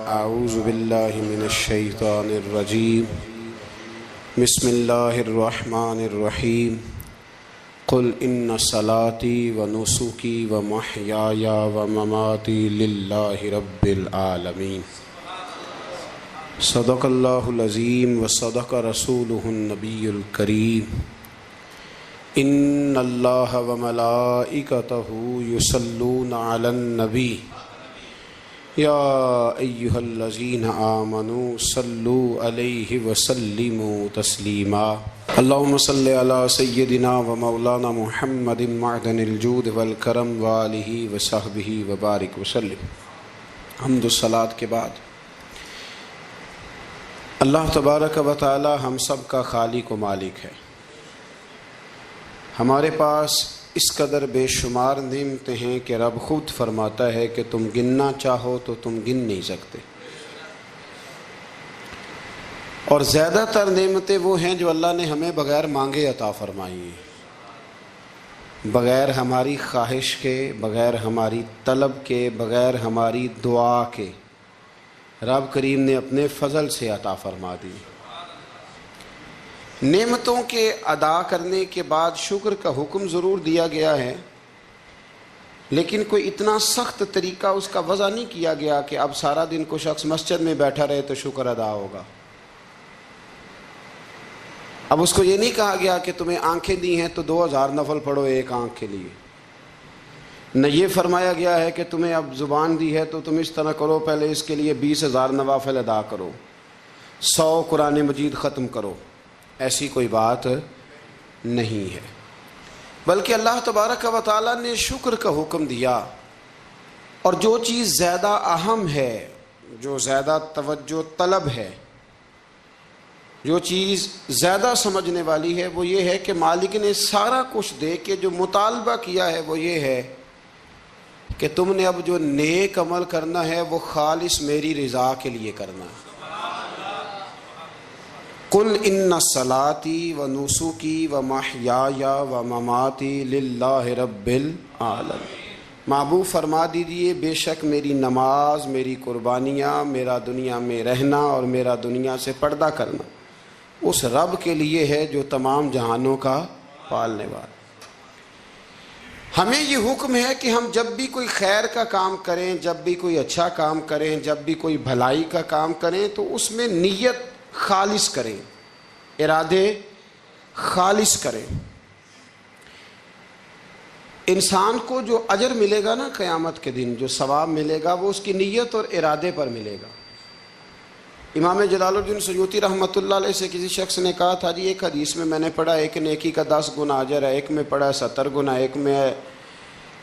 اعوذ باللہ من الشیطان الرجیم بسم اللہ الرحمن الرحیم قل ان صلاتی و نسکی و محیای و مماتی للہ رب العالمین صدق اللہ العظیم و صدق رسولہ النبی الکریم ان اللہ و ملائکتہ یصلون علی النبی یا ایہا الذین آمنوا صلوا علیہ وسلموا تسلیما اللہم صلی علی سیدنا و مولانا محمد معدن الجود والکرم وآلہ وصحبہ وبارک وسلم۔ حمد و صلاۃ کے بعد اللہ تبارک و تعالی ہم سب کا خالق و مالک ہے۔ ہمارے پاس اس قدر بے شمار نعمتیں ہیں کہ رب خود فرماتا ہے کہ تم گننا چاہو تو تم گن نہیں سکتے، اور زیادہ تر نعمتیں وہ ہیں جو اللہ نے ہمیں بغیر مانگے عطا فرمائی ہیں، بغیر ہماری خواہش کے، بغیر ہماری طلب کے، بغیر ہماری دعا کے رب کریم نے اپنے فضل سے عطا فرما دی۔ نعمتوں کے ادا کرنے کے بعد شکر کا حکم ضرور دیا گیا ہے، لیکن کوئی اتنا سخت طریقہ اس کا وضع نہیں کیا گیا کہ اب سارا دن کو شخص مسجد میں بیٹھا رہے تو شکر ادا ہوگا۔ اب اس کو یہ نہیں کہا گیا کہ تمہیں آنکھیں دی ہیں تو 2000 نفل پڑھو ایک آنکھ کے لیے، نہ یہ فرمایا گیا ہے کہ تمہیں اب زبان دی ہے تو تم اس طرح کرو، پہلے اس کے لیے 20,000 نوافل ادا کرو، 100 قرآن مجید ختم کرو۔ ایسی کوئی بات نہیں ہے، بلکہ اللہ تبارک و تعالیٰ نے شکر کا حکم دیا، اور جو چیز زیادہ اہم ہے، جو زیادہ توجہ طلب ہے، جو چیز زیادہ سمجھنے والی ہے، وہ یہ ہے کہ مالک نے سارا کچھ دے کے جو مطالبہ کیا ہے وہ یہ ہے کہ تم نے اب جو نیک عمل کرنا ہے وہ خالص میری رضا کے لیے کرنا ہے۔ قل ان صلاتی و نسکی و محیای و مماتی للہ رب العالمین، محبوب فرما دیجیے بے شک میری نماز، میری قربانیاں، میرا دنیا میں رہنا اور میرا دنیا سے پردہ کرنا اس رب کے لیے ہے جو تمام جہانوں کا پالنے والا۔ ہمیں یہ حکم ہے کہ ہم جب بھی کوئی خیر کا کام کریں، جب بھی کوئی اچھا کام کریں، جب بھی کوئی بھلائی کا کام کریں تو اس میں نیت خالص کریں، ارادے خالص کریں۔ انسان کو جو اجر ملے گا نا قیامت کے دن، جو ثواب ملے گا وہ اس کی نیت اور ارادے پر ملے گا۔ امام جلال الدین سیوطی رحمۃ اللہ علیہ سے کسی شخص نے کہا تھا، جی ایک حدیث میں میں نے پڑھا ایک نیکی کا 10 گنا اجر ہے، ایک میں پڑھا 70 گنا، ایک میں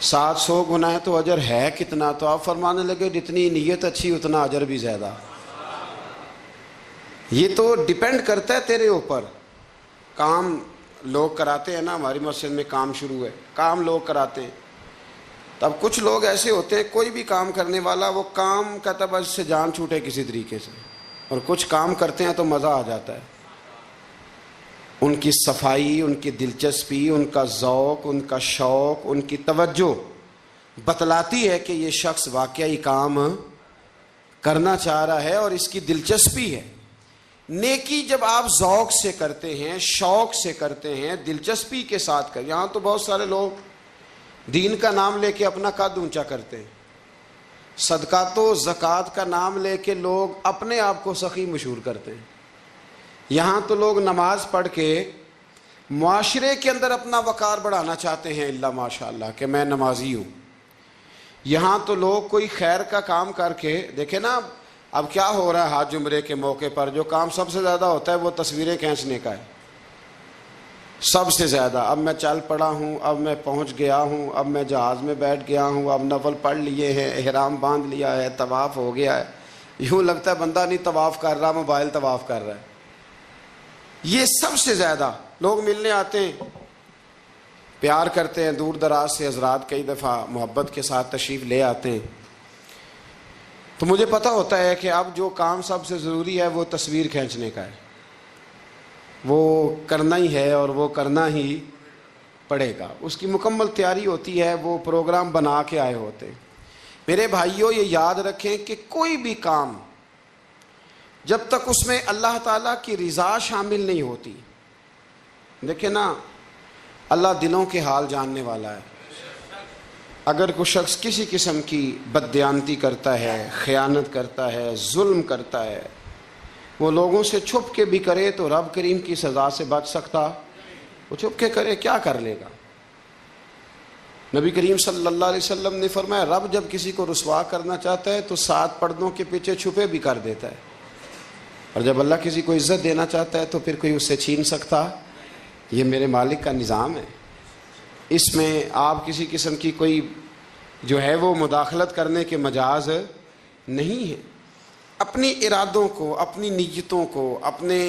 700 گنا ہے، تو اجر ہے کتنا؟ تو آپ فرمانے لگے جتنی نیت اچھی اتنا اجر بھی زیادہ۔ یہ تو ڈیپینڈ کرتا ہے تیرے اوپر۔ کام لوگ کراتے ہیں نا، ہماری مسجد میں کام شروع ہے، کام لوگ کراتے ہیں، تب کچھ لوگ ایسے ہوتے ہیں کوئی بھی کام کرنے والا وہ کام کہتا بس سے جان چھوٹے کسی طریقے سے، اور کچھ کام کرتے ہیں تو مزہ آ جاتا ہے۔ ان کی صفائی، ان کی دلچسپی، ان کا ذوق، ان کا شوق، ان کی توجہ بتلاتی ہے کہ یہ شخص واقعی کام کرنا چاہ رہا ہے اور اس کی دلچسپی ہے۔ نیکی جب آپ ذوق سے کرتے ہیں، شوق سے کرتے ہیں، دلچسپی کے ساتھ کرتے ہیں، یہاں تو بہت سارے لوگ دین کا نام لے کے اپنا قد اونچا کرتے ہیں، صدقات و زکوٰۃ کا نام لے کے لوگ اپنے آپ کو سخی مشہور کرتے ہیں۔ یہاں تو لوگ نماز پڑھ کے معاشرے کے اندر اپنا وقار بڑھانا چاہتے ہیں، اللہ ماشاء اللہ کہ میں نمازی ہوں۔ یہاں تو لوگ کوئی خیر کا کام کر کے دیکھیں نا، اب کیا ہو رہا ہے حج عمرے کے موقع پر جو کام سب سے زیادہ ہوتا ہے وہ تصویریں کھینچنے کا ہے، سب سے زیادہ۔ اب میں چل پڑا ہوں، اب میں پہنچ گیا ہوں، اب میں جہاز میں بیٹھ گیا ہوں، اب نفل پڑھ لیے ہیں، احرام باندھ لیا ہے، طواف ہو گیا ہے، یوں لگتا ہے بندہ نہیں طواف کر رہا، موبائل طواف کر رہا ہے۔ یہ سب سے زیادہ لوگ ملنے آتے ہیں، پیار کرتے ہیں، دور دراز سے حضرات کئی دفعہ محبت کے ساتھ تشریف لے آتے ہیں، تو مجھے پتہ ہوتا ہے کہ اب جو کام سب سے ضروری ہے وہ تصویر کھینچنے کا ہے، وہ کرنا ہی ہے اور وہ کرنا ہی پڑے گا، اس کی مکمل تیاری ہوتی ہے، وہ پروگرام بنا کے آئے ہوتے ہیں۔ میرے بھائیوں یہ یاد رکھیں کہ کوئی بھی کام جب تک اس میں اللہ تعالیٰ کی رضا شامل نہیں ہوتی. دیکھیں نا، اللہ دلوں کے حال جاننے والا ہے. اگر کوئی شخص کسی قسم کی بددیانتی کرتا ہے، خیانت کرتا ہے، ظلم کرتا ہے، وہ لوگوں سے چھپ کے بھی کرے تو رب کریم کی سزا سے بچ سکتا؟ وہ چھپ کے کرے کیا کر لے گا؟ نبی کریم صلی اللہ علیہ وسلم نے فرمایا رب جب کسی کو رسوا کرنا چاہتا ہے تو 7 پردوں کے پیچھے چھپے بھی کر دیتا ہے، اور جب اللہ کسی کو عزت دینا چاہتا ہے تو پھر کوئی اس سے چھین سکتا؟ یہ میرے مالک کا نظام ہے. اس میں آپ کسی قسم کی کوئی جو ہے وہ مداخلت کرنے کے مجاز نہیں ہے. اپنی ارادوں کو، اپنی نیتوں کو، اپنے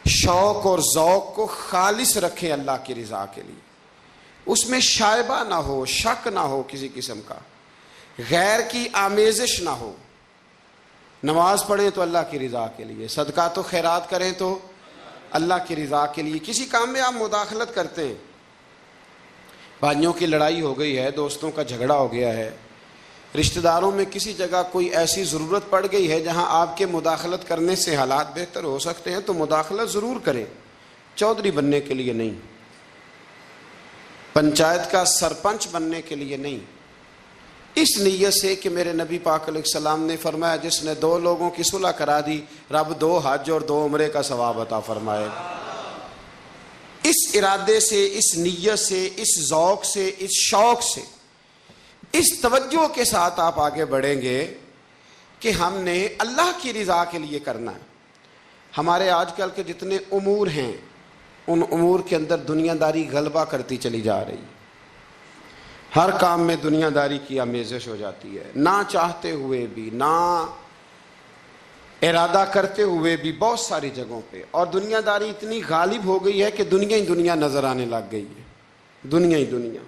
شوق اور ذوق کو خالص رکھیں اللہ کی رضا کے لیے. اس میں شائبہ نہ ہو، شک نہ ہو کسی قسم کا، غیر کی آمیزش نہ ہو. نماز پڑھیں تو اللہ کی رضا کے لیے، صدقات و خیرات کریں تو اللہ کی رضا کے لیے. کسی کام میں آپ مداخلت کرتے ہیں، بھائیوں کی لڑائی ہو گئی ہے، دوستوں کا جھگڑا ہو گیا ہے، رشتہ داروں میں کسی جگہ کوئی ایسی ضرورت پڑ گئی ہے جہاں آپ کے مداخلت کرنے سے حالات بہتر ہو سکتے ہیں تو مداخلت ضرور کریں، چودھری بننے کے لیے نہیں، پنچایت کا سرپنچ بننے کے لیے نہیں. اس نیت سے کہ میرے نبی پاک علیہ السلام نے فرمایا جس نے 2 لوگوں کی صلح کرا دی رب 2 حج اور 2 عمرے کا ثواب عطا فرمائے. اس ارادے سے، اس نیت سے، اس ذوق سے، اس شوق سے، اس توجہ کے ساتھ آپ آگے بڑھیں گے کہ ہم نے اللہ کی رضا کے لیے کرنا ہے. ہمارے آج کل کے جتنے امور ہیں ان امور کے اندر دنیا داری غلبہ کرتی چلی جا رہی. ہر کام میں دنیا داری کی آمیزش ہو جاتی ہے، نہ چاہتے ہوئے بھی، نہ ارادہ کرتے ہوئے بھی بہت ساری جگہوں پہ. اور دنیا داری اتنی غالب ہو گئی ہے کہ دنیا ہی دنیا نظر آنے لگ گئی ہے. دنیا ہی دنیا،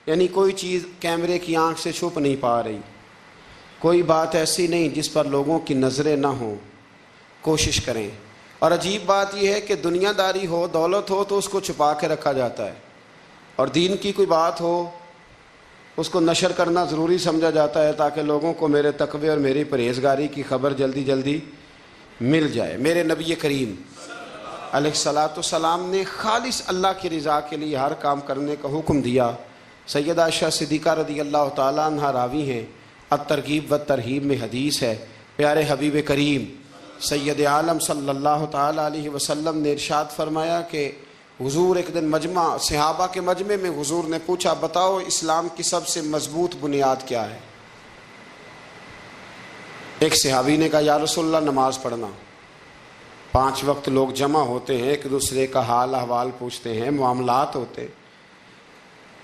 یعنی کوئی چیز کیمرے کی آنکھ سے چھپ نہیں پا رہی، کوئی بات ایسی نہیں جس پر لوگوں کی نظریں نہ ہوں. کوشش کریں. اور عجیب بات یہ ہے کہ دنیا داری ہو، دولت ہو تو اس کو چھپا کے رکھا جاتا ہے، اور دین کی کوئی بات ہو اس کو نشر کرنا ضروری سمجھا جاتا ہے تاکہ لوگوں کو میرے تقوی اور میری پرہیزگاری کی خبر جلدی جلدی مل جائے. میرے نبی کریم علیہ الصلاۃ والسلام نے خالص اللہ کی رضا کے لیے ہر کام کرنے کا حکم دیا. سیدہ عائشہ صدیقہ رضی اللہ تعالیٰ عنہ راوی ہیں، الترغیب والترہیب میں حدیث ہے. پیارے حبیب کریم سید عالم صلی اللہ تعالیٰ علیہ وسلم نے ارشاد فرمایا کہ حضور ایک دن مجمع، صحابہ کے مجمع میں حضور نے پوچھا بتاؤ اسلام کی سب سے مضبوط بنیاد کیا ہے؟ ایک صحابی نے کہا یا رسول اللہ نماز پڑھنا. 5 وقت لوگ جمع ہوتے ہیں، ایک دوسرے کا حال احوال پوچھتے ہیں، معاملات ہوتے ہیں.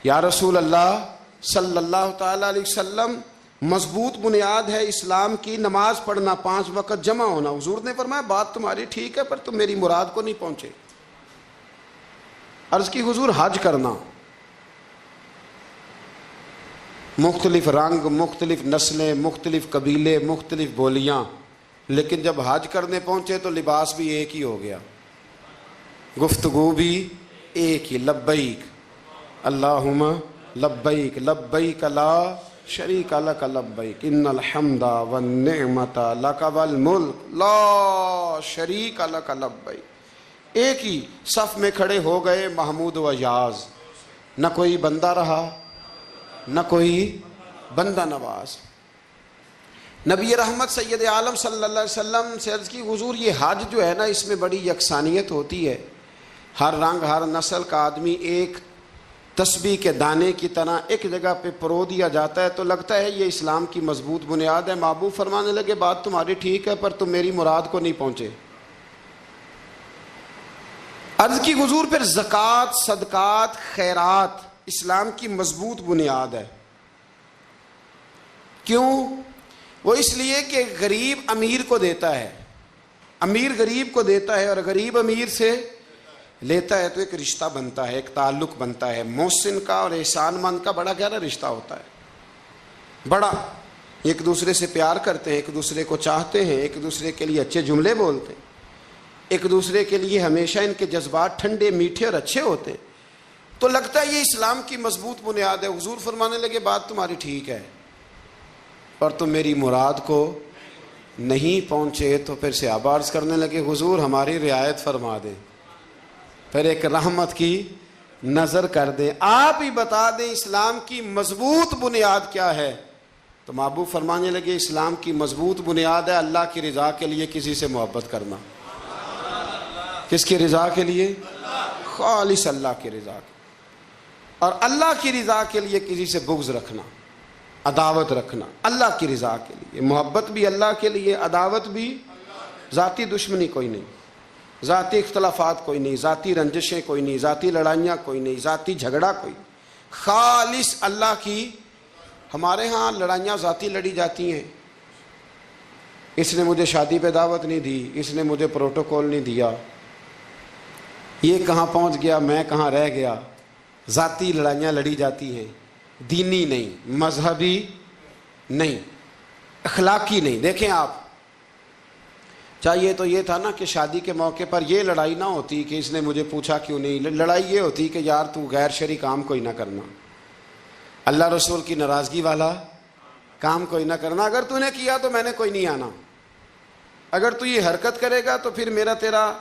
یا رسول اللہ صلی اللہ تعالیٰ علیہ وسلم مضبوط بنیاد ہے اسلام کی نماز پڑھنا، 5 وقت جمع ہونا. حضور نے فرمایا بات تمہاری ٹھیک ہے پر تم میری مراد کو نہیں پہنچے. عرض کی حضور حج کرنا، مختلف رنگ، مختلف نسلیں، مختلف قبیلے، مختلف بولیاں، لیکن جب حج کرنے پہنچے تو لباس بھی ایک ہی ہو گیا، گفتگو بھی ایک ہی، لبیک اللہم لبیک لبیک لا شریک لک لبیک ان الحمد والنعمت لک والملک لا شریک لک لبیک. ایک ہی صف میں کھڑے ہو گئے محمود و ایاز، نہ کوئی بندہ رہا نہ کوئی بندہ نواز. نبی رحمت سید عالم صلی اللہ علیہ وسلم سے عرض کی حضور یہ حج جو ہے نا اس میں بڑی یکسانیت ہوتی ہے، ہر رنگ ہر نسل کا آدمی ایک تسبیح کے دانے کی طرح ایک جگہ پہ پرو دیا جاتا ہے، تو لگتا ہے یہ اسلام کی مضبوط بنیاد ہے. محبوب فرمانے لگے بات تمہاری ٹھیک ہے پر تم میری مراد کو نہیں پہنچے. عرض کی حضور پھر زکوٰۃ، صدقات، خیرات اسلام کی مضبوط بنیاد ہے. کیوں؟ وہ اس لیے کہ غریب امیر کو دیتا ہے، امیر غریب کو دیتا ہے، اور غریب امیر سے لیتا ہے تو ایک رشتہ بنتا ہے، ایک تعلق بنتا ہے. محسن کا اور احسان مند کا بڑا گہرا رشتہ ہوتا ہے، بڑا ایک دوسرے سے پیار کرتے ہیں، ایک دوسرے کو چاہتے ہیں، ایک دوسرے کے لیے اچھے جملے بولتے ہیں، ایک دوسرے کے لیے ہمیشہ ان کے جذبات ٹھنڈے میٹھے اور اچھے ہوتے ہیں. تو لگتا ہے یہ اسلام کی مضبوط بنیاد ہے. حضور فرمانے لگے بات تمہاری ٹھیک ہے اور تم میری مراد کو نہیں پہنچے تو پھر صحابہ عرض کرنے لگے حضور ہماری رعایت فرما دیں، پھر ایک رحمت کی نظر کر دیں، آپ ہی بتا دیں اسلام کی مضبوط بنیاد کیا ہے۔ تو محبوب فرمانے لگے اسلام کی مضبوط بنیاد ہے اللہ کی رضا کے لیے کسی سے محبت کرنا۔ کس کی رضا کے لیے؟ خالص اللہ کی رضا کے، اور اللہ کی رضا کے لیے کسی سے بغض رکھنا، عداوت رکھنا اللہ کی رضا کے لیے، محبت بھی اللہ کے لیے، عداوت بھی، ذاتی دشمنی کوئی نہیں، ذاتی اختلافات کوئی نہیں، ذاتی رنجشیں کوئی نہیں، ذاتی لڑائیاں کوئی نہیں، ذاتی جھگڑا کوئی نہیں، خالص اللہ کی۔ ہمارے ہاں لڑائیاں ذاتی لڑی جاتی ہیں، اس نے مجھے شادی پہ دعوت نہیں دی، اس نے مجھے پروٹوکول نہیں دیا، یہ کہاں پہنچ گیا میں کہاں رہ گیا، ذاتی لڑائیاں لڑی جاتی ہیں، دینی نہیں، مذہبی نہیں، اخلاقی نہیں۔ دیکھیں آپ، چاہیے تو یہ تھا نا کہ شادی کے موقع پر یہ لڑائی نہ ہوتی کہ اس نے مجھے پوچھا کیوں نہیں، لڑائی یہ ہوتی کہ یار تو غیر شرعی کام کوئی نہ کرنا، اللہ رسول کی ناراضگی والا کام کوئی نہ کرنا، اگر تو نے کیا تو میں نے کوئی نہیں آنا، اگر تو یہ حرکت کرے گا تو پھر میرا تیرا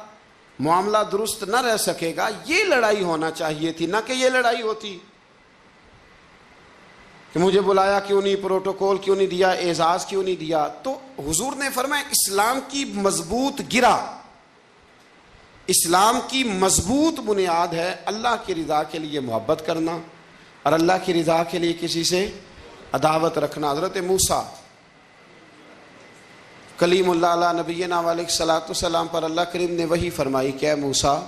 معاملہ درست نہ رہ سکے گا۔ یہ لڑائی ہونا چاہیے تھی، نہ کہ یہ لڑائی ہوتی کہ مجھے بلایا کیوں نہیں، پروٹوکول کیوں نہیں دیا، اعزاز کیوں نہیں دیا۔ تو حضور نے فرمایا اسلام کی مضبوط گرہ، اسلام کی مضبوط بنیاد ہے اللہ کی رضا کے لیے محبت کرنا اور اللہ کی رضا کے لیے کسی سے عداوت رکھنا۔ حضرت موسیٰ کلیم اللہ علیہ نبینا علیہ الصلوۃ والسلام پر اللہ کریم نے وحی فرمائی کہ اے موسیٰ،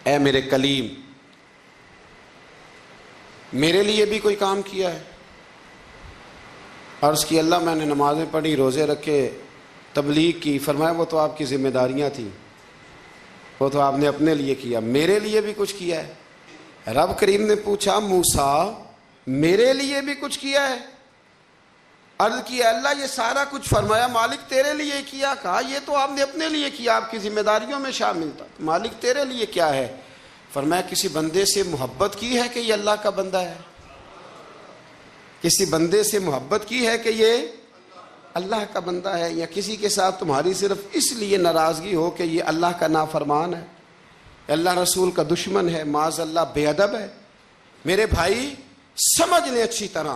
اے میرے کلیم، میرے لیے بھی کوئی کام کیا ہے؟ عرض کی اللہ میں نے نمازیں پڑھی، روزے رکھے، تبلیغ کی۔ فرمایا وہ تو آپ کی ذمہ داریاں تھیں، وہ تو آپ نے اپنے لیے کیا، میرے لیے بھی کچھ کیا ہے؟ رب کریم نے پوچھا موسیٰ میرے لیے بھی کچھ کیا ہے؟ عرض کی اللہ یہ سارا کچھ، فرمایا مالک تیرے لیے کیا۔ کہا یہ تو آپ نے اپنے لیے کیا، آپ کی ذمہ داریوں میں شامل تھا، مالک تیرے لیے کیا ہے؟ فرمایا کسی بندے سے محبت کی ہے کہ یہ اللہ کا بندہ ہے، کسی بندے سے محبت کی ہے کہ یہ اللہ کا بندہ ہے، یا کسی کے ساتھ تمہاری صرف اس لیے ناراضگی ہو کہ یہ اللہ کا نافرمان ہے، اللہ رسول کا دشمن ہے، معاذ اللہ بے ادب ہے۔ میرے بھائی سمجھ لیں اچھی طرح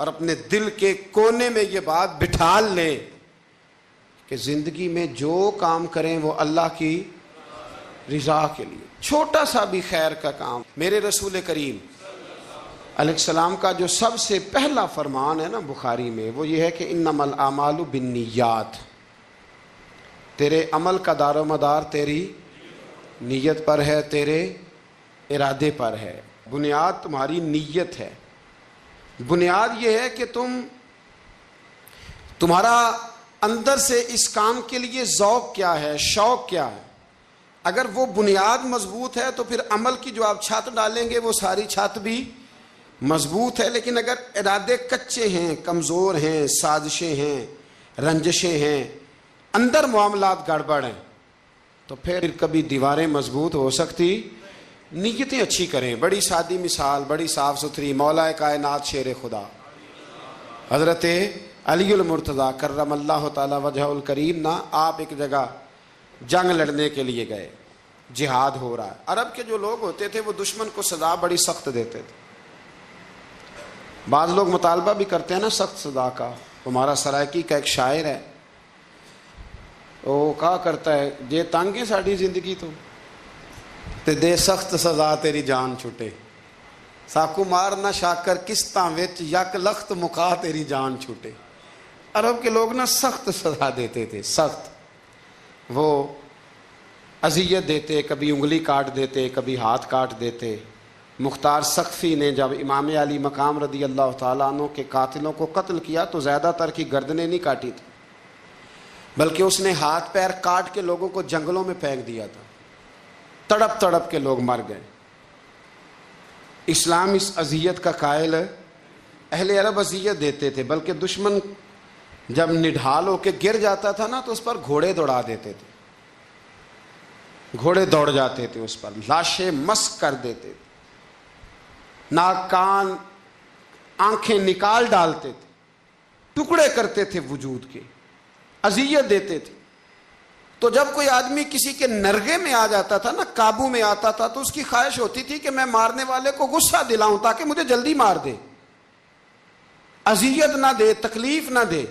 اور اپنے دل کے کونے میں یہ بات بٹھا لیں کہ زندگی میں جو کام کریں وہ اللہ کی رضا کے لیے، چھوٹا سا بھی خیر کا کام۔ میرے رسول کریم علیہ السلام کا جو سب سے پہلا فرمان ہے نا بخاری میں، وہ یہ ہے کہ انما الاعمال بالنیات، تیرے عمل کا دار و مدار تیری نیت پر ہے، تیرے ارادے پر ہے۔ بنیاد تمہاری نیت ہے، بنیاد یہ ہے کہ تمہارا اندر سے اس کام کے لیے ذوق کیا ہے، شوق کیا ہے۔ اگر وہ بنیاد مضبوط ہے تو پھر عمل کی جو آپ چھت ڈالیں گے وہ ساری چھت بھی مضبوط ہے، لیکن اگر ارادے کچے ہیں، کمزور ہیں، سازشیں ہیں، رنجشیں ہیں، اندر معاملات گڑبڑ ہیں، تو پھر کبھی دیواریں مضبوط ہو سکتی۔ نیتیں اچھی کریں۔ بڑی سادی مثال، بڑی صاف ستھری، مولا کائنات شیر خدا حضرت علی المرتضیٰ کرم اللہ تعالی وجہ الکریم نا، آپ ایک جگہ جنگ لڑنے کے لیے گئے، جہاد ہو رہا ہے۔ عرب کے جو لوگ ہوتے تھے وہ دشمن کو سزا بڑی سخت دیتے تھے، بعض لوگ مطالبہ بھی کرتے ہیں نا سخت سزا کا۔ ہمارا سرائکی کا ایک شاعر ہے، وہ کہا کرتا ہے جے تنگ ہے ساڈی زندگی تو تے دے سخت سزا تیری جان چھٹے، ساکو مار نہ شاکر کستاں وچ یک لخت مکا تیری جان چھوٹے۔ عرب کے لوگ نا سخت سزا دیتے تھے، سخت، وہ اذیت دیتے، کبھی انگلی کاٹ دیتے، کبھی ہاتھ کاٹ دیتے۔ مختار سقفی نے جب امام علی مقام رضی اللہ تعالیٰ عنہ کے قاتلوں کو قتل کیا تو زیادہ تر کی گردنیں نہیں کاٹی تھی، بلکہ اس نے ہاتھ پیر کاٹ کے لوگوں کو جنگلوں میں پھینک دیا تھا، تڑپ تڑپ کے لوگ مر گئے۔ اسلام اس اذیت کا قائل ہے۔ اہل عرب اذیت دیتے تھے، بلکہ دشمن جب نڈھال ہو کے گر جاتا تھا نا تو اس پر گھوڑے دوڑا دیتے تھے، گھوڑے دوڑ جاتے تھے اس پر، لاشیں مسک کر دیتے تھے، ناک کان آنکھیں نکال ڈالتے تھے۔ ٹکڑے کرتے تھے وجود کے، اذیت دیتے تھے۔ تو جب کوئی آدمی کسی کے نرغے میں آ جاتا تھا نا، قابو میں آتا تھا، تو اس کی خواہش ہوتی تھی کہ میں مارنے والے کو غصہ دلاؤں تاکہ مجھے جلدی مار دے، اذیت نہ دے، تکلیف نہ دے،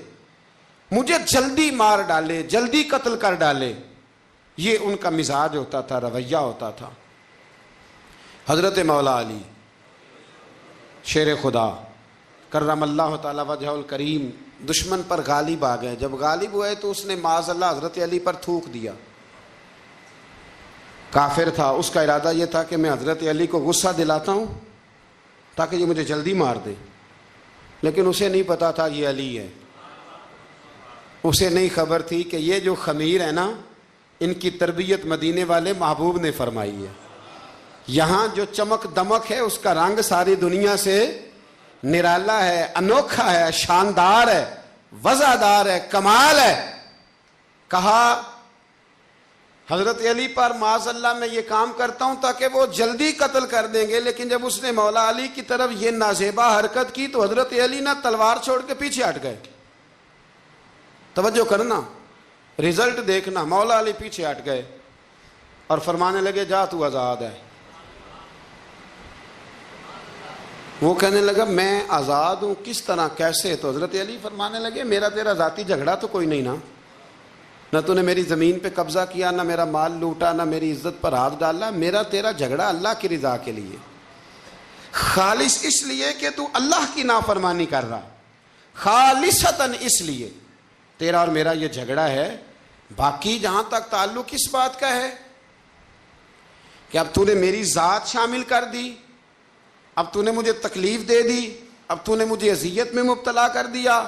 مجھے جلدی مار ڈالے، جلدی قتل کر ڈالے۔ یہ ان کا مزاج ہوتا تھا، رویہ ہوتا تھا۔ حضرت مولا علی شیر خدا کرم اللہ تعالی وجہ الکریم دشمن پر غالب آ گئے۔ جب غالب ہوئے تو اس نے معاذ اللہ حضرت علی پر تھوک دیا۔ کافر تھا، اس کا ارادہ یہ تھا کہ میں حضرت علی کو غصہ دلاتا ہوں تاکہ یہ مجھے جلدی مار دے، لیکن اسے نہیں پتا تھا یہ علی ہے۔ اسے نہیں خبر تھی کہ یہ جو خمیر ہے نا، ان کی تربیت مدینے والے محبوب نے فرمائی ہے۔ یہاں جو چمک دمک ہے اس کا رنگ ساری دنیا سے نرالا ہے، انوکھا ہے، شاندار ہے، وزادار ہے، کمال ہے۔ کہا حضرت علی پر معاذ اللہ میں یہ کام کرتا ہوں تاکہ وہ جلدی قتل کر دیں گے، لیکن جب اس نے مولا علی کی طرف یہ نازیبا حرکت کی تو حضرت علی نہ تلوار چھوڑ کے پیچھے ہٹ گئے۔ توجہ کرنا، رزلٹ دیکھنا، مولا علی پیچھے ہٹ گئے اور فرمانے لگے جا تو آزاد ہے۔ وہ کہنے لگا میں آزاد ہوں، کس طرح، کیسے؟ تو حضرت علی فرمانے لگے میرا تیرا ذاتی جھگڑا تو کوئی نہیں نا، نہ تو نے میری زمین پہ قبضہ کیا، نہ میرا مال لوٹا، نہ میری عزت پر ہاتھ ڈالا۔ میرا تیرا جھگڑا اللہ کی رضا کے لیے، خالص اس لیے کہ تو اللہ کی نافرمانی کر رہا، خالصتاً اس لیے تیرا اور میرا یہ جھگڑا ہے۔ باقی جہاں تک تعلق اس بات کا ہے کہ اب تو نے میری ذات شامل کر دی، اب تو نے مجھے تکلیف دے دی، اب تو نے مجھے اذیت میں مبتلا کر دیا،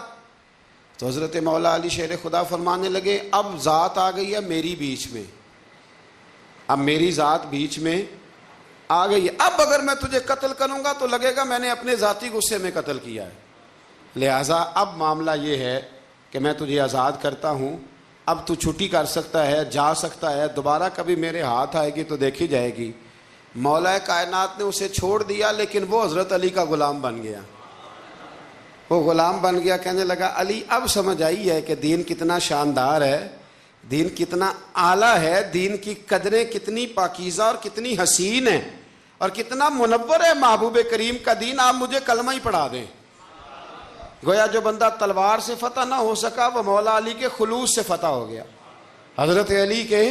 تو حضرت مولا علی شیر خدا فرمانے لگے اب ذات آ گئی ہے میری بیچ میں، اب میری ذات بیچ میں آ گئی ہے، اب اگر میں تجھے قتل کروں گا تو لگے گا میں نے اپنے ذاتی غصے میں قتل کیا ہے، لہٰذا اب معاملہ یہ ہے کہ میں تجھے آزاد کرتا ہوں، اب تو چھٹی کر سکتا ہے، جا سکتا ہے، دوبارہ کبھی میرے ہاتھ آئے گی تو دیکھی جائے گی۔ مولا کائنات نے اسے چھوڑ دیا، لیکن وہ حضرت علی کا غلام بن گیا، وہ غلام بن گیا۔ کہنے لگا علی اب سمجھ آئی ہے کہ دین کتنا شاندار ہے، دین کتنا اعلیٰ ہے، دین کی قدریں کتنی پاکیزہ اور کتنی حسین ہیں، اور کتنا منور ہے محبوب کریم کا دین، آپ مجھے کلمہ ہی پڑھا دیں۔ گویا جو بندہ تلوار سے فتح نہ ہو سکا وہ مولا علی کے خلوص سے فتح ہو گیا، حضرت علی کے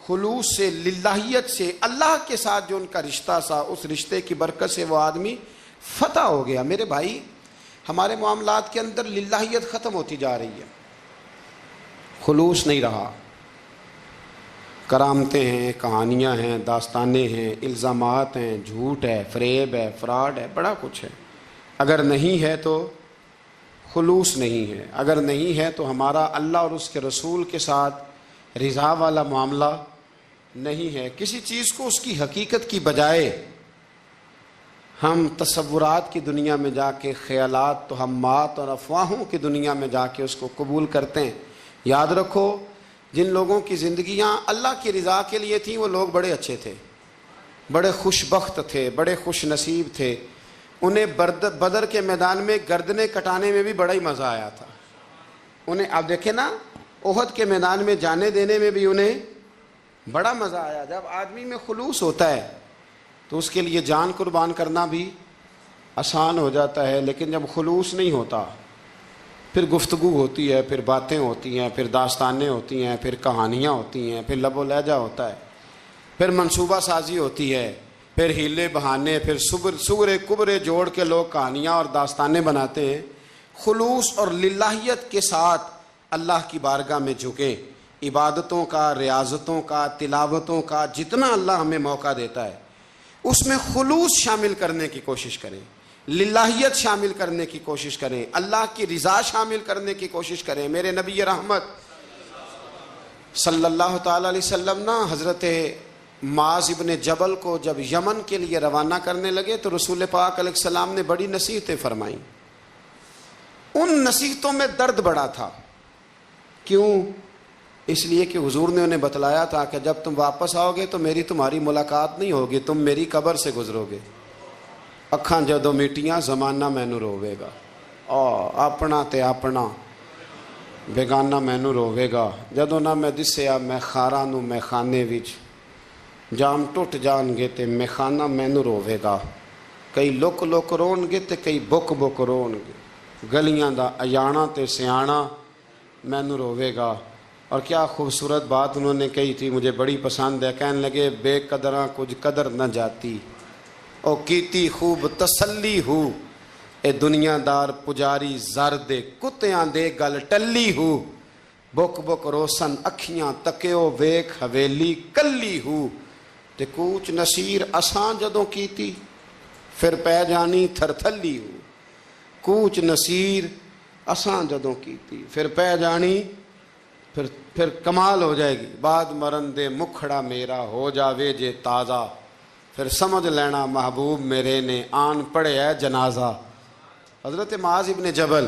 خلوص سے، للہیت سے، اللہ کے ساتھ جو ان کا رشتہ تھا اس رشتے کی برکت سے وہ آدمی فتح ہو گیا۔ میرے بھائی ہمارے معاملات کے اندر للہیت ختم ہوتی جا رہی ہے، خلوص نہیں رہا، کرامتیں ہیں، کہانیاں ہیں، داستانیں ہیں، الزامات ہیں، جھوٹ ہے، فریب ہے، فراڈ ہے، بڑا کچھ ہے۔ اگر نہیں ہے تو خلوص نہیں ہے، اگر نہیں ہے تو ہمارا اللہ اور اس کے رسول کے ساتھ رضا والا معاملہ نہیں ہے۔ کسی چیز کو اس کی حقیقت کی بجائے ہم تصورات کی دنیا میں جا کے، خیالات، توہمات اور افواہوں کی دنیا میں جا کے اس کو قبول کرتے ہیں۔ یاد رکھو جن لوگوں کی زندگیاں اللہ کی رضا کے لیے تھیں وہ لوگ بڑے اچھے تھے، بڑے خوش بخت تھے، بڑے خوش نصیب تھے، انہیں بدر کے میدان میں گردنیں کٹانے میں بھی بڑا ہی مزہ آیا تھا انہیں۔ آپ دیکھیں نا احد کے میدان میں جانے دینے میں بھی انہیں بڑا مزہ آیا۔ جب آدمی میں خلوص ہوتا ہے تو اس کے لیے جان قربان کرنا بھی آسان ہو جاتا ہے، لیکن جب خلوص نہیں ہوتا پھر گفتگو ہوتی ہے، پھر باتیں ہوتی ہیں، پھر داستانیں ہوتی ہیں، پھر کہانیاں ہوتی ہیں، پھر لب و لہجہ ہوتا ہے، پھر منصوبہ سازی ہوتی ہے، پھر ہیلے بہانے، پھر سغرے کبرے جوڑ کے لوگ کہانیاں اور داستانیں بناتے ہیں۔ خلوص اور للہیت کے ساتھ اللہ کی بارگاہ میں جھکیں، عبادتوں کا، ریاضتوں کا، تلاوتوں کا جتنا اللہ ہمیں موقع دیتا ہے اس میں خلوص شامل کرنے کی کوشش کریں، للہیت شامل کرنے کی کوشش کریں، اللہ کی رضا شامل کرنے کی کوشش کریں۔ میرے نبی رحمت صلی اللہ تعالی علیہ وسلم نا حضرت معاذ ابن جبل کو جب یمن کے لیے روانہ کرنے لگے تو رسول پاک علیہ السلام نے بڑی نصیحتیں فرمائیں۔ ان نصیحتوں میں درد بڑا تھا، کیوں؟ اس لیے کہ حضور نے انہیں بتلایا تھا کہ جب تم واپس آؤ گے تو میری تمہاری ملاقات نہیں ہوگی، تم میری قبر سے گزرو گے، اکھاں جدوں میٹیاں زمانہ مینوں روے گا۔ ਆਪਣਾ ਤੇ ਆਪਣਾ ਬੇਗਾਨਾ ਮੈਨੂੰ ਰੋਵੇਗਾ। ਜਦੋਂ ਨਾ ਮੈਂ ਦਿਸਿਆ ਮੈਖਾਰਾਂ ਨੂੰ ਮੈਖਾਨੇ ਵਿੱਚ, ਜਾਮ ਟੁੱਟ ਜਾਣਗੇ ਤੇ ਮੈਖਾਨਾ ਮੈਨੂੰ ਰੋਵੇਗਾ। ਕਈ ਲੁੱਕ ਲੁੱਕ ਰੋਣਗੇ ਤੇ ਕਈ ਬੁੱਕ ਬੁੱਕ ਰੋਣਗੇ। گلیاں دا اجانا تے سیانا مینوں رووےگا۔ اور کیا خوبصورت بات انہوں نے کہی تھی، مجھے بڑی پسند ہے۔ کہنے لگے بے قدراں کچھ قدر نہ جاتی، او کیتی خوب تسلی ہو، اے دنیا دار پجاری زر دے کتیاں دے گل ٹلی ہو، بک بک روسن اکھیاں تکیو ویکھ حویلی کلی ہو، تے کوچ نصیر اساں جدوں کیتی پھر پہ جانی تھر تھلی ہو۔ کوچ نصیر اساں جدوں کیتی پھر پہ جانی پھر کمال ہو جائے گی۔ بعد مرن دے مکھڑا میرا ہو جاوے جے تازہ، پھر سمجھ لینا محبوب میرے نے آن پڑے ہے جنازہ۔ حضرت معاذ ابن جبل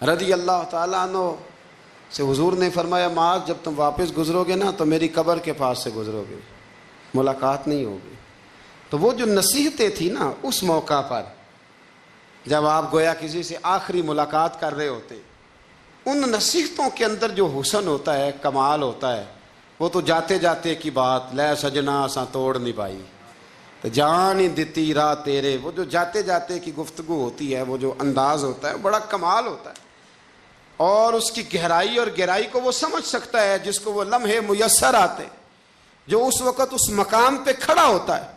رضی اللہ تعالیٰ عنہ سے حضور نے فرمایا، معاذ جب تم واپس گزرو گے نا تو میری قبر کے پاس سے گزرو گے، ملاقات نہیں ہوگی۔ تو وہ جو نصیحتیں تھی نا اس موقع پر، جب آپ گویا کسی سے آخری ملاقات کر رہے ہوتے، ان نصیحتوں کے اندر جو حسن ہوتا ہے، کمال ہوتا ہے، وہ تو جاتے جاتے کی بات، لے سجنا اساں توڑ نہیں پائی تو جان ہی دتی راہ تیرے، وہ جو جاتے جاتے کی گفتگو ہوتی ہے، وہ جو انداز ہوتا ہے بڑا کمال ہوتا ہے۔ اور اس کی گہرائی اور گہرائی کو وہ سمجھ سکتا ہے جس کو وہ لمحے میسر آتے، جو اس وقت اس مقام پہ کھڑا ہوتا ہے۔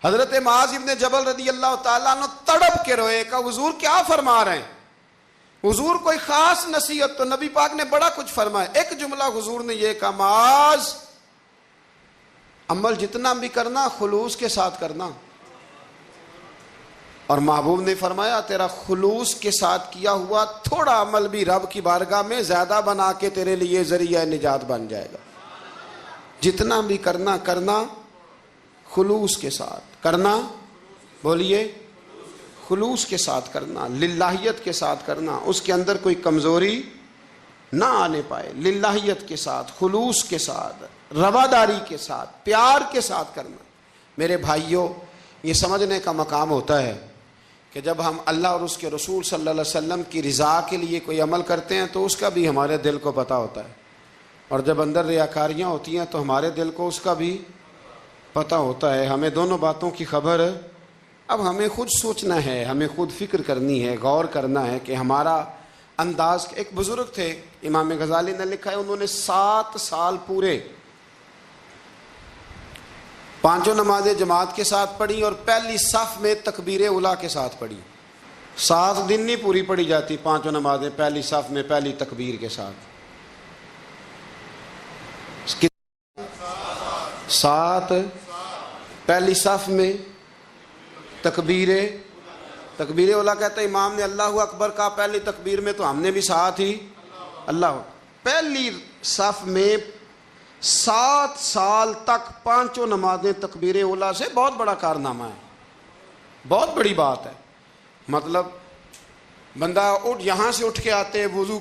حضرت معاذ ابن جبل رضی اللہ تعالیٰ عنہ تڑپ کے روئے، کہا حضور کیا فرما رہے ہیں؟ حضور کوئی خاص نصیحت تو نبی پاک نے بڑا کچھ فرمایا، ایک جملہ حضور نے یہ کہا، معاذ عمل جتنا بھی کرنا خلوص کے ساتھ کرنا۔ اور محبوب نے فرمایا تیرا خلوص کے ساتھ کیا ہوا تھوڑا عمل بھی رب کی بارگاہ میں زیادہ بنا کے تیرے لیے ذریعہ نجات بن جائے گا۔ جتنا بھی کرنا خلوص کے ساتھ کرنا، بولیے خلوص کے ساتھ کرنا، للہیت کے ساتھ کرنا، اس کے اندر کوئی کمزوری نہ آنے پائے، للہیت کے ساتھ، خلوص کے ساتھ، رواداری کے ساتھ، پیار کے ساتھ کرنا۔ میرے بھائیوں، یہ سمجھنے کا مقام ہوتا ہے کہ جب ہم اللہ اور اس کے رسول صلی اللہ علیہ وسلم کی رضا کے لیے کوئی عمل کرتے ہیں تو اس کا بھی ہمارے دل کو پتہ ہوتا ہے، اور جب اندر ریاکاریاں ہوتی ہیں تو ہمارے دل کو اس کا بھی پتہ ہوتا ہے۔ ہمیں دونوں باتوں کی خبر، اب ہمیں خود سوچنا ہے، ہمیں خود فکر کرنی ہے، غور کرنا ہے کہ ہمارا انداز۔ ایک بزرگ تھے امام غزالی نے لکھا ہے، انہوں نے 7 سال پورے پانچوں نمازیں جماعت کے ساتھ پڑھی اور پہلی صف میں تکبیر اولیٰ کے ساتھ پڑھی۔ 7 دن نہیں پوری پڑھی جاتی پانچوں نمازیں پہلی صف میں پہلی تکبیر کے ساتھ۔ 7 پہلی صف میں تکبیر اولیٰ کہتا ہے، امام نے اللہ اکبر کہا پہلی تکبیر میں تو ہم نے بھی ساتھ ہی اللہ۔ پہلی صف میں 7 سال تک پانچوں نمازیں تکبیر اولیٰ سے، بہت بڑا کارنامہ ہے، بہت بڑی بات ہے۔ مطلب بندہ یہاں سے اٹھ کے آتے، وضو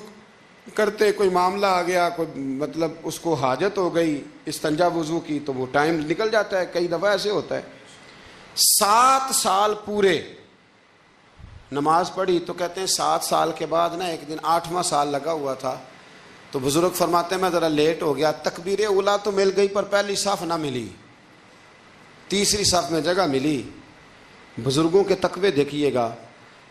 کرتے، کوئی معاملہ آ گیا، کوئی مطلب اس کو حاجت ہو گئی استنجا وضو کی، تو وہ ٹائم نکل جاتا ہے، کئی دفعہ ایسے ہوتا ہے۔ 7 سال پورے نماز پڑھی، تو کہتے ہیں 7 سال کے بعد نا ایک دن 8واں سال لگا ہوا تھا، تو بزرگ فرماتے ہیں میں ذرا لیٹ ہو گیا، تکبیر اولیٰ تو مل گئی پر پہلی صف نہ ملی، تیسری صف میں جگہ ملی۔ بزرگوں کے تقوی دیکھیے گا،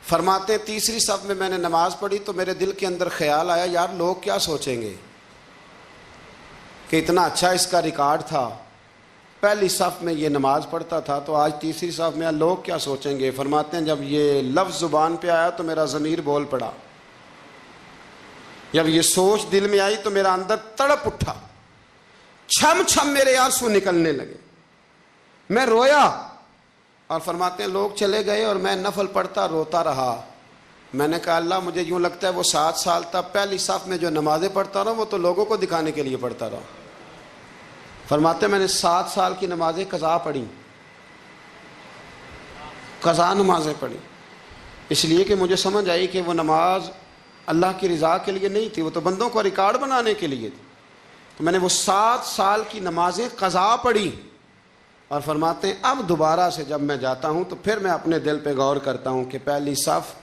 فرماتے ہیں تیسری صف میں میں نے نماز پڑھی تو میرے دل کے اندر خیال آیا، یار لوگ کیا سوچیں گے کہ اتنا اچھا اس کا ریکارڈ تھا، پہلی صف میں یہ نماز پڑھتا تھا تو آج تیسری صف میں لوگ کیا سوچیں گے۔ فرماتے ہیں جب یہ لفظ زبان پہ آیا تو میرا ضمیر بول پڑا، جب یہ سوچ دل میں آئی تو میرا اندر تڑپ اٹھا، چھم چھم میرے آنسو نکلنے لگے، میں رویا۔ اور فرماتے ہیں لوگ چلے گئے اور میں نفل پڑھتا روتا رہا۔ میں نے کہا اللہ مجھے یوں لگتا ہے وہ 7 سال تک پہلی صف میں جو نمازیں پڑھتا رہا وہ تو لوگوں کو دکھانے کے لیے پڑھتا رہا۔ فرماتے ہیں میں نے 7 سال کی نمازیں قضا پڑھی، قضا نمازیں پڑھی، اس لیے کہ مجھے سمجھ آئی کہ وہ نماز اللہ کی رضا کے لیے نہیں تھی، وہ تو بندوں کو ریکارڈ بنانے کے لیے تھی۔ تو میں نے وہ 7 سال کی نمازیں قضا پڑھی، اور فرماتے ہیں اب دوبارہ سے جب میں جاتا ہوں تو پھر میں اپنے دل پہ غور کرتا ہوں کہ پہلی صف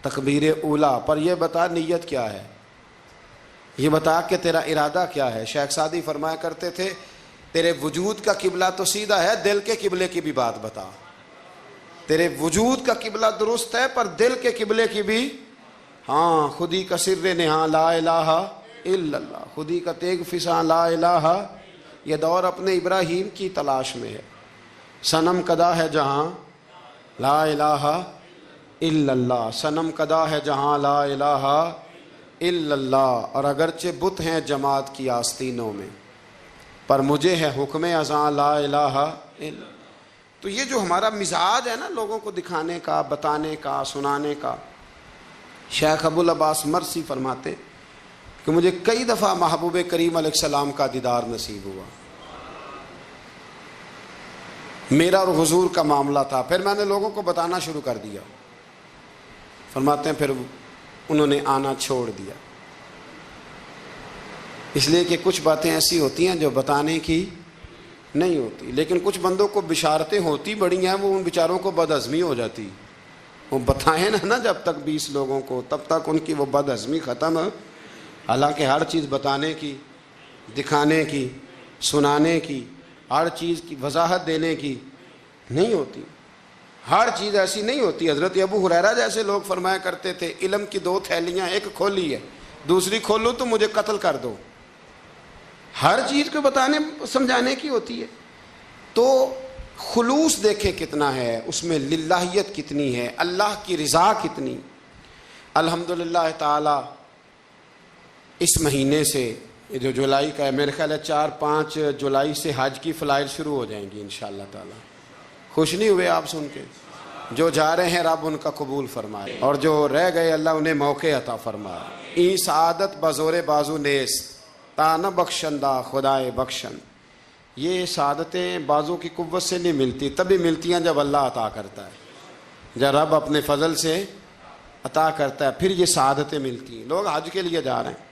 تکبیر اولا پر یہ بتا نیت کیا ہے، یہ بتا کہ تیرا ارادہ کیا ہے۔ شیخ سعدی فرمایا کرتے تھے تیرے وجود کا قبلہ تو سیدھا ہے، دل کے قبلے کی بھی بات بتا۔ تیرے وجود کا قبلہ درست ہے پر دل کے قبلے کی بھی، ہاں خودی کا سر نہاں لا الہ الا اللہ، خودی کا تیگ فساں لا الہ، یہ دور اپنے ابراہیم کی تلاش میں ہے۔ صنم کدا ہے جہاں لا الہ الا اللہ، صنم کدا ہے جہاں لا الہ الا اللہ، اور اگرچہ بت ہیں جماعت کی آستینوں میں پر مجھے ہے حکم ازاں لا الہ الا اللہ۔ تو یہ جو ہمارا مزاج ہے نا لوگوں کو دکھانے کا، بتانے کا، سنانے کا، شیخ ابو العباس مرسی فرماتے کہ مجھے کئی دفعہ محبوب کریم علیہ السلام کا دیدار نصیب ہوا، میرا اور حضور کا معاملہ تھا، پھر میں نے لوگوں کو بتانا شروع کر دیا۔ فرماتے ہیں پھر انہوں نے آنا چھوڑ دیا، اس لیے کہ کچھ باتیں ایسی ہوتی ہیں جو بتانے کی نہیں ہوتی، لیکن کچھ بندوں کو بشارتیں ہوتی بڑی ہیں، وہ ان بیچاروں کو بد ہضمی ہو جاتی، وہ بتائیں نا جب تک 20 لوگوں کو، تب تک ان کی وہ بد ہضمی ختم۔ حالانکہ ہر چیز بتانے کی، دکھانے کی، سنانے کی، ہر چیز کی وضاحت دینے کی نہیں ہوتی، ہر چیز ایسی نہیں ہوتی۔ حضرت ابو ہریرہ جیسے لوگ فرمایا کرتے تھے علم کی 2 تھیلیاں، ایک کھولی ہے، دوسری کھولو تو مجھے قتل کر دو۔ ہر چیز کو بتانے سمجھانے کی ہوتی ہے۔ تو خلوص دیکھے کتنا ہے اس میں، للہیت کتنی ہے، اللہ کی رضا کتنی۔ الحمدللہ تعالی اس مہینے سے جو جولائی کا ہے، میرے خیال ہے 4-5 جولائی سے حج کی فلائٹ شروع ہو جائیں گی انشاءاللہ تعالی۔ خوش نہیں ہوئے آپ سن کے؟ جو جا رہے ہیں رب ان کا قبول فرمائے، اور جو رہ گئے اللہ انہیں موقع عطا فرمائے۔ ای سعادت بزور بازو نیست تا نہ بخشندہ خدائے بخشن، یہ سعادتیں بازو کی قوت سے نہیں ملتی، تبھی ملتی ہیں جب اللہ عطا کرتا ہے، جب رب اپنے فضل سے عطا کرتا ہے پھر یہ سعادتیں ملتی ہیں۔ لوگ حج کے لیے جا رہے ہیں،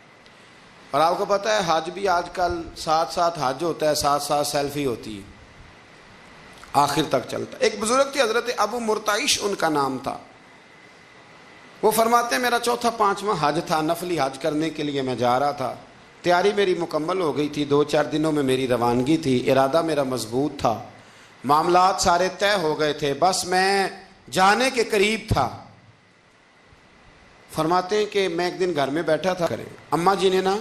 اور آپ کو پتہ ہے حج بھی آج کل ساتھ حج ہوتا ہے، ساتھ سیلفی ہوتی ہے، آخر تک چلتا ہے۔ ایک بزرگ تھے حضرت ابو مرتعش ان کا نام تھا، وہ فرماتے ہیں میرا 4تھا-5واں حج تھا، نفلی حج کرنے کے لیے میں جا رہا تھا، تیاری میری مکمل ہو گئی تھی، 2-4 دنوں میں میری روانگی تھی، ارادہ میرا مضبوط تھا، معاملات سارے طے ہو گئے تھے، بس میں جانے کے قریب تھا۔ فرماتے ہیں کہ میں ایک دن گھر میں بیٹھا تھا، کریں اماں جی نے نا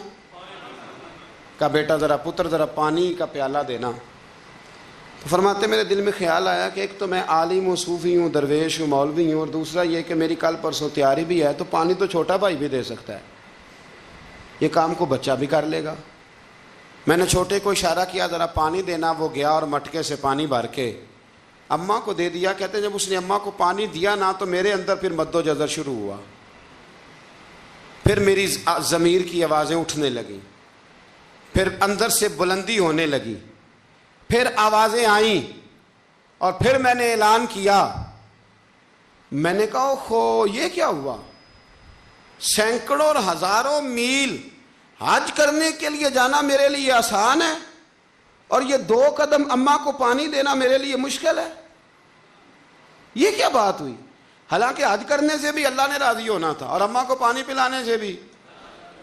کہا بیٹا ذرا پتر ذرا پانی کا پیالہ دینا۔ تو فرماتے میرے دل میں خیال آیا کہ ایک تو میں عالم ہوں، صوفی ہوں، درویش ہوں، مولوی ہوں، اور دوسرا یہ کہ میری کل پرسوں تیاری بھی ہے، تو پانی تو چھوٹا بھائی بھی دے سکتا ہے، یہ کام کو بچہ بھی کر لے گا۔ میں نے چھوٹے کو اشارہ کیا ذرا پانی دینا، وہ گیا اور مٹکے سے پانی بھر کے اماں کو دے دیا۔ کہتے ہیں جب اس نے اماں کو پانی دیا نا تو میرے اندر پھر مد و جزر شروع ہوا، پھر میری ضمیر کی آوازیں اٹھنے لگیں، پھر اندر سے بلندی ہونے لگی، پھر آوازیں آئیں، اور پھر میں نے اعلان کیا، میں نے کہا اوہو یہ کیا ہوا، سینکڑوں اور ہزاروں میل حج کرنے کے لیے جانا میرے لیے آسان ہے، اور یہ 2 قدم اماں کو پانی دینا میرے لیے مشکل ہے، یہ کیا بات ہوئی؟ حالانکہ حج کرنے سے بھی اللہ نے راضی ہونا تھا، اور اماں کو پانی پلانے سے بھی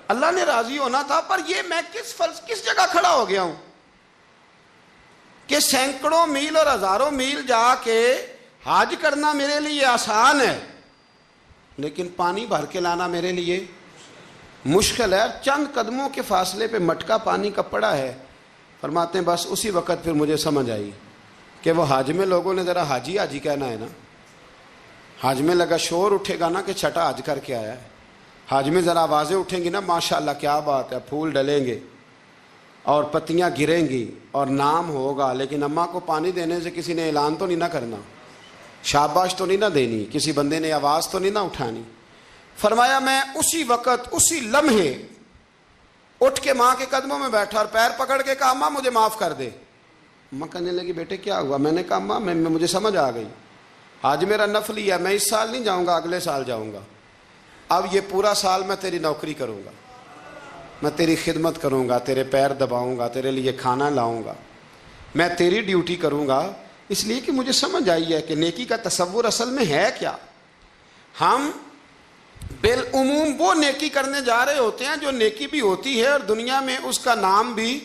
اللہ نے راضی ہونا تھا، پر یہ میں کس جگہ کھڑا ہو گیا ہوں کہ سینکڑوں میل اور ہزاروں میل جا کے حج کرنا میرے لیے آسان ہے، لیکن پانی بھر کے لانا میرے لیے مشکل ہے۔ چند قدموں کے فاصلے پہ مٹکا پانی کا پڑا ہے۔ فرماتے ہیں بس اسی وقت پھر مجھے سمجھ آئی کہ وہ حج میں لوگوں نے ذرا حاجی حاجی کہنا ہے نا، حج میں لگا شور اٹھے گا نا کہ چھٹا حج کر کے آیا ہے، حج میں ذرا آوازیں اٹھیں گی نا ماشاءاللہ کیا بات ہے، پھول ڈلیں گے اور پتیاں گریں گی اور نام ہوگا، لیکن اماں کو پانی دینے سے کسی نے اعلان تو نہیں نہ کرنا، شاباش تو نہیں نہ دینی، کسی بندے نے آواز تو نہیں نہ اٹھانی۔ فرمایا میں اسی وقت اسی لمحے اٹھ کے ماں کے قدموں میں بیٹھا اور پیر پکڑ کے کہا اماں مجھے معاف کر دے۔ اماں کہنے لگی بیٹے کیا ہوا؟ میں نے کہا اماں مجھے سمجھ آ گئی، آج میرا نفلی ہے، میں اس سال نہیں جاؤں گا، اگلے سال جاؤں گا، اب یہ پورا سال میں تیری نوکری کروں گا، میں تیری خدمت کروں گا، تیرے پیر دباؤں گا، تیرے لیے کھانا لاؤں گا، میں تیری ڈیوٹی کروں گا، اس لیے کہ مجھے سمجھ آئی ہے کہ نیکی کا تصور اصل میں ہے کیا۔ ہم بالعموم وہ نیکی کرنے جا رہے ہوتے ہیں جو نیکی بھی ہوتی ہے اور دنیا میں اس کا نام بھی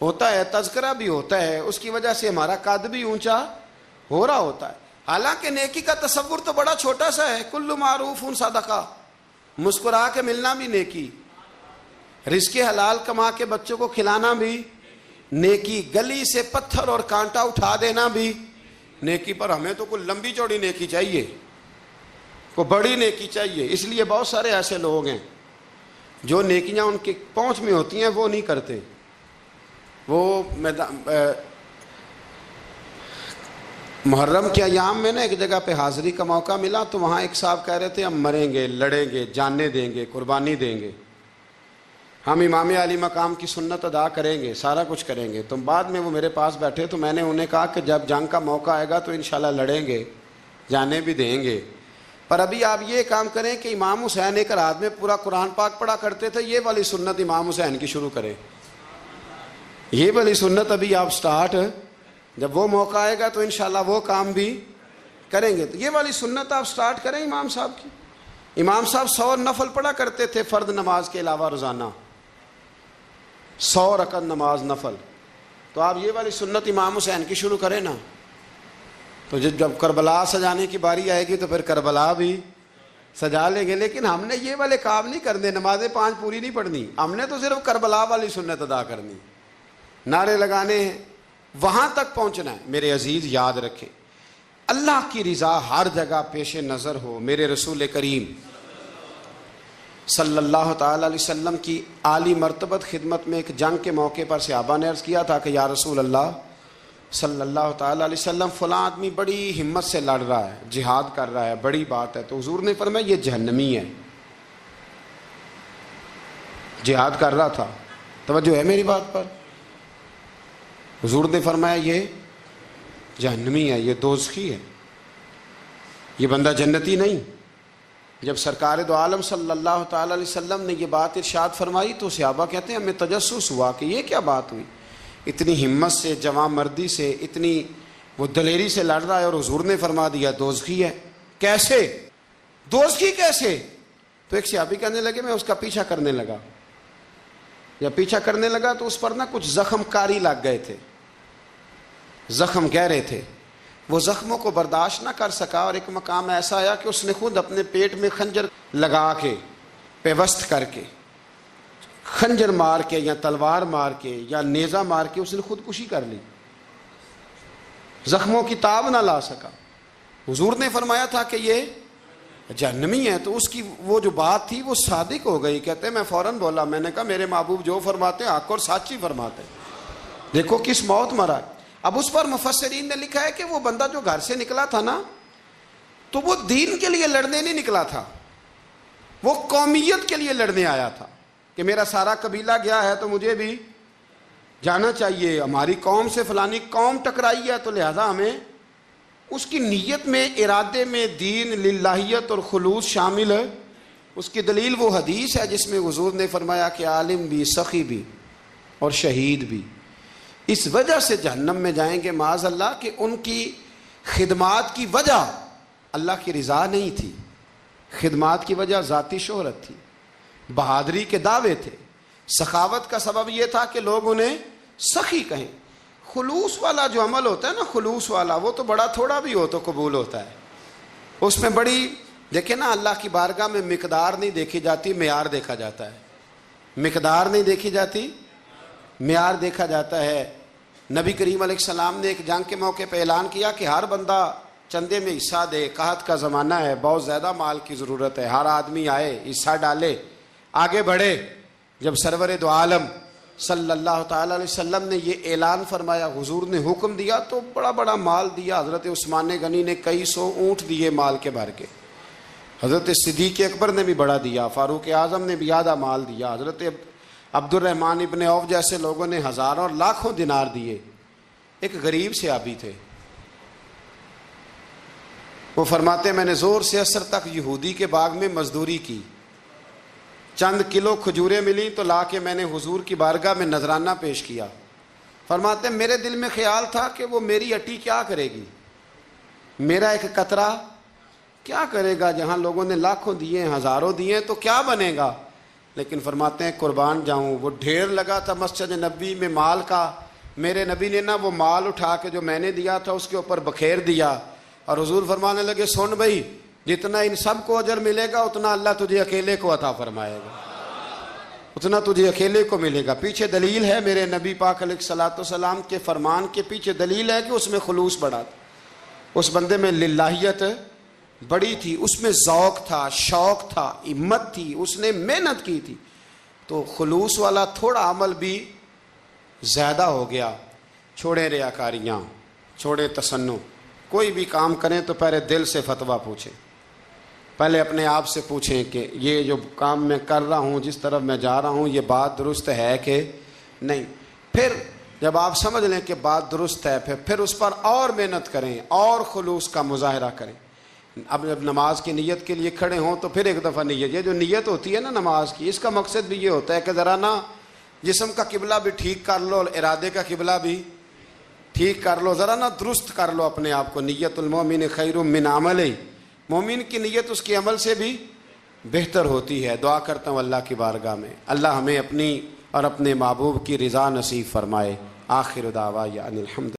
ہوتا ہے, تذکرہ بھی ہوتا ہے, اس کی وجہ سے ہمارا قد بھی اونچا ہو رہا ہوتا ہے. حالانکہ نیکی کا تصور تو بڑا چھوٹا سا ہے, کل معروف صدقہ, مسکرا کے ملنا بھی نیکی, رزق حلال کما کے بچوں کو کھلانا بھی نیکی, گلی سے پتھر اور کانٹا اٹھا دینا بھی نیکی. پر ہمیں تو کوئی لمبی چوڑی نیکی چاہیے, کوئی بڑی نیکی چاہیے. اس لیے بہت سارے ایسے لوگ ہیں جو نیکیاں ان کی پہنچ میں ہوتی ہیں وہ نہیں کرتے. وہ محرم کے ایام میں نا ایک جگہ پہ حاضری کا موقع ملا تو وہاں ایک صاحب کہہ رہے تھے ہم مریں گے, لڑیں گے, جانیں دیں گے, قربانی دیں گے, ہم امام علی مقام کی سنت ادا کریں گے, سارا کچھ کریں گے. تو بعد میں وہ میرے پاس بیٹھے تو میں نے انہیں کہا کہ جب جنگ کا موقع آئے گا تو انشاءاللہ لڑیں گے, جانے بھی دیں گے, پر ابھی آپ یہ کام کریں کہ امام حسین ایک رات میں پورا قرآن پاک پڑھا کرتے تھے, یہ والی سنت امام حسین کی شروع کریں. یہ والی سنت ابھی آپ سٹارٹ, جب وہ موقع آئے گا تو انشاءاللہ وہ کام بھی کریں گے. تو یہ والی سنت آپ سٹارٹ کریں امام صاحب کی. امام صاحب 100 نفل پڑھا کرتے تھے فرض نماز کے علاوہ روزانہ, 100 رکعت نماز نفل. تو آپ یہ والی سنت امام حسین کی شروع کریں نا, تو جب کربلا سجانے کی باری آئے گی تو پھر کربلا بھی سجا لیں گے. لیکن ہم نے یہ والے کام نہیں کرنے, نمازیں 5 پوری نہیں پڑھنی, ہم نے تو صرف کربلا والی سنت ادا کرنی, نعرے لگانے ہیں, وہاں تک پہنچنا ہے. میرے عزیز یاد رکھیں, اللہ کی رضا ہر جگہ پیش نظر ہو. میرے رسول کریم صلی اللہ تعالی علیہ وسلم کی عالی مرتبت خدمت میں ایک جنگ کے موقع پر صحابہ نے عرض کیا تھا کہ یا رسول اللہ صلی اللہ تعالی علیہ وسلم فلاں آدمی بڑی ہمت سے لڑ رہا ہے, جہاد کر رہا ہے, بڑی بات ہے. تو حضور نے فرمایا یہ جہنمی ہے. جہاد کر رہا تھا, توجہ ہے میری بات پر. حضور نے فرمایا یہ جہنمی ہے, یہ دوزخی ہے, یہ بندہ جنتی نہیں. جب سرکار دو عالم صلی اللہ تعالی علیہ وسلم نے یہ بات ارشاد فرمائی تو صحابہ کہتے ہیں ہمیں تجسس ہوا کہ یہ کیا بات ہوئی, اتنی ہمت سے, جوان مردی سے, اتنی وہ دلیری سے لڑ رہا ہے اور حضور نے فرما دیا دوزخی ہے. کیسے دوزخی کیسے؟ تو ایک صحابی کہنے لگے میں اس کا پیچھا کرنے لگا. جب پیچھا کرنے لگا تو اس پر نا کچھ زخم کاری لگ گئے تھے, زخم گہرے تھے. وہ زخموں کو برداشت نہ کر سکا اور ایک مقام ایسا آیا کہ اس نے خود اپنے پیٹ میں خنجر لگا کے, پیوست کر کے, خنجر مار کے یا تلوار مار کے یا نیزہ مار کے اس نے خودکشی کر لی. زخموں کی تاب نہ لا سکا. حضور نے فرمایا تھا کہ یہ جہنمی ہے. تو اس کی وہ جو بات تھی وہ صادق ہو گئی. کہتے میں فوراً بولا, میں نے کہا میرے محبوب جو فرماتے ہیں حق اور سچ ہی فرماتے ہیں, دیکھو کس موت مرا. اب اس پر مفسرین نے لکھا ہے کہ وہ بندہ جو گھر سے نکلا تھا نا تو وہ دین کے لیے لڑنے نہیں نکلا تھا, وہ قومیت کے لیے لڑنے آیا تھا کہ میرا سارا قبیلہ گیا ہے تو مجھے بھی جانا چاہیے, ہماری قوم سے فلانی قوم ٹکرائی ہے تو لہذا ہمیں. اس کی نیت میں, ارادے میں دین, للہیت اور خلوص شامل ہے. اس کی دلیل وہ حدیث ہے جس میں حضور نے فرمایا کہ عالم بھی, سخی بھی اور شہید بھی اس وجہ سے جہنم میں جائیں گے معاذ اللہ کہ ان کی خدمات کی وجہ اللہ کی رضا نہیں تھی, خدمات کی وجہ ذاتی شہرت تھی, بہادری کے دعوے تھے. سخاوت کا سبب یہ تھا کہ لوگ انہیں سخی کہیں. خلوص والا جو عمل ہوتا ہے نا, خلوص والا, وہ تو بڑا تھوڑا بھی ہو تو قبول ہوتا ہے. اس میں بڑی دیکھیں نا, اللہ کی بارگاہ میں مقدار نہیں دیکھی جاتی, معیار دیکھا جاتا ہے. مقدار نہیں دیکھی جاتی, معیار دیکھا جاتا ہے. نبی کریم علیہ السلام نے ایک جنگ کے موقع پہ اعلان کیا کہ ہر بندہ چندے میں حصہ دے, قحط کا زمانہ ہے, بہت زیادہ مال کی ضرورت ہے, ہر آدمی آئے, حصہ ڈالے, آگے بڑھے. جب سرور دو عالم صلی اللہ تعالی علیہ وسلم نے یہ اعلان فرمایا, حضور نے حکم دیا تو بڑا بڑا مال دیا. حضرت عثمان غنی نے کئی 100 اونٹ دیے مال کے بھر کے, حضرت صدیق اکبر نے بھی بڑا دیا, فاروق اعظم نے بھی زیادہ مال دیا, حضرت عبد الرحمن ابن عوف جیسے لوگوں نے ہزاروں اور لاکھوں دینار دیے. ایک غریب صحابی تھے, وہ فرماتے میں نے زور سے عصر تک یہودی کے باغ میں مزدوری کی, چند کلو کھجوریں ملی تو لا کے میں نے حضور کی بارگاہ میں نذرانہ پیش کیا. فرماتے میرے دل میں خیال تھا کہ وہ میری اٹی کیا کرے گی, میرا ایک قطرہ کیا کرے گا؟ جہاں لوگوں نے لاکھوں دیے ہیں، ہزاروں دیے ہیں، تو کیا بنے گا؟ لیکن فرماتے ہیں قربان جاؤں، وہ ڈھیر لگا تھا مسجد نبی میں مال کا، میرے نبی نے نا وہ مال اٹھا کے جو میں نے دیا تھا اس کے اوپر بکھیر دیا، اور حضور فرمانے لگے سن بھائی، جتنا ان سب کو اجر ملے گا اتنا اللہ تجھے اکیلے کو عطا فرمائے گا، اتنا تجھے اکیلے کو ملے گا۔ پیچھے دلیل ہے، میرے نبی پاک علیہ الصلوۃ والسلام کے فرمان کے پیچھے دلیل ہے کہ اس میں خلوص بڑھا تھا، اس بندے میں للہیت بڑی تھی، اس میں ذوق تھا، شوق تھا، ہمت تھی، اس نے محنت کی تھی، تو خلوص والا تھوڑا عمل بھی زیادہ ہو گیا۔ چھوڑیں ریاکاریاں، چھوڑیں تصنع، کوئی بھی کام کریں تو پہلے دل سے فتویٰ پوچھیں، پہلے اپنے آپ سے پوچھیں کہ یہ جو کام میں کر رہا ہوں، جس طرف میں جا رہا ہوں، یہ بات درست ہے کہ نہیں۔ پھر جب آپ سمجھ لیں کہ بات درست ہے، پھر اس پر اور محنت کریں اور خلوص کا مظاہرہ کریں۔ اب جب نماز کی نیت کے لیے کھڑے ہوں تو پھر ایک دفعہ نیت، یہ جو نیت ہوتی ہے نا نماز کی، اس کا مقصد بھی یہ ہوتا ہے کہ ذرا نا جسم کا قبلہ بھی ٹھیک کر لو، ارادے کا قبلہ بھی ٹھیک کر لو، ذرا نا درست کر لو اپنے آپ کو۔ نیت المومن خیر من عمل، مومن کی نیت اس کے عمل سے بھی بہتر ہوتی ہے۔ دعا کرتا ہوں اللہ کی بارگاہ میں اللہ ہمیں اپنی اور اپنے محبوب کی رضا نصیب فرمائے۔ آخر دعوانا ان الحمد